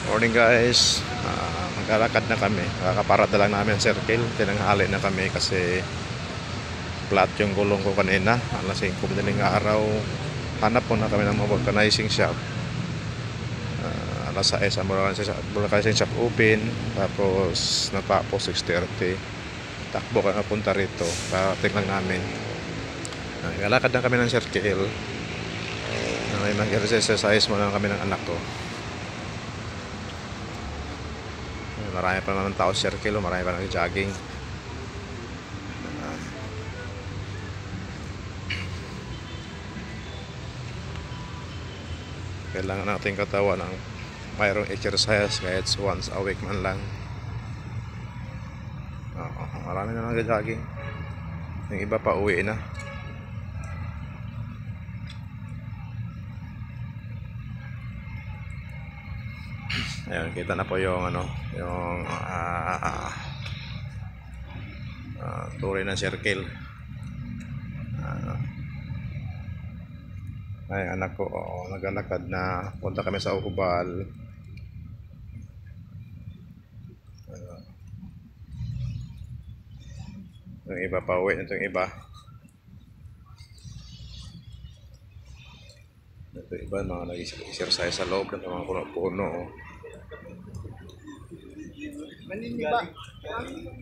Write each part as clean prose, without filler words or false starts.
Morning guys, maglalakad na kami. Kakaparada lang namin ang circle. Tinanghali na kami kasi flat yung gulong ko kanina. Alas 5 madaling araw. Hanap po na kami ng mga vulcanizing shop. Alas 6 ang vulcanizing shop open. Tapos natapos 6:30. Takbo ka na punta rito. Karating lang namin. Naglalakad na kami ng circle. May mag-exercise mo lang kami ng anak ko. Marami pa naman tao sa circle, marami pa nag-jogging. Kailangan natin katawan ng mayroong exercise kahit once a week man lang. Marami na nag-jogging. Yung iba pa uwi na. Ayan, kita na po yung yung tuloy ng circle. Ay, anak ko, naglalakad na. Punta kami sa Uhubal. Yung iba pa uwi na itong iba. Ito iba, mga nag-exercise sa loob ng mga puno-puno.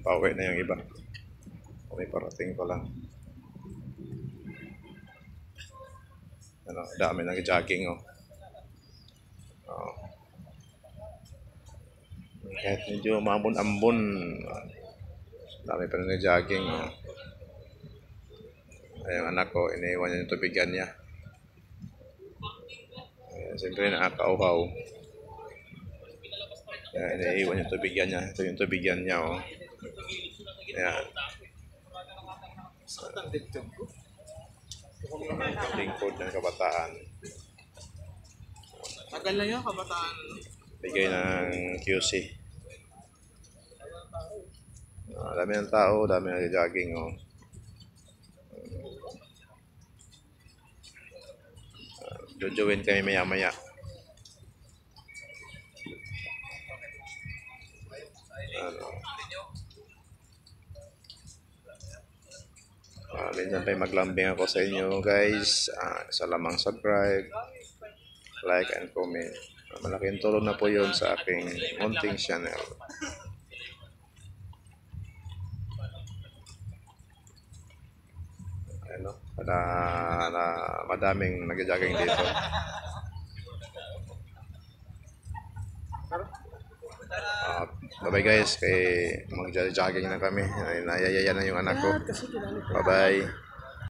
Pauwi na yung iba. May parating pa lang. Dami nag-jogging kahit medyo maambon-ambon, dami pa nag-jogging Yung anak ko, iniiwan niya yung tubigan niya. Siyempre nakakauhaw. Iniiwan yung tubigan niya. Ito yung tubigan niya Ayan. Lingkod ng kabataan. Tagal na yun, kabataan. Bigay ng QC. Dami ng tao, dami ng jogging Jojoin kami maya-maya. Minsan pa maglambing ako sa inyo guys. Isa lamang subscribe, like and comment. Malaking tulong na po yun sa aking munting channel. Madaming nag-jogging dito. Bye bye guys, kay mag-jogging na kami. Nayayaya na yung anak ko. Bye bye.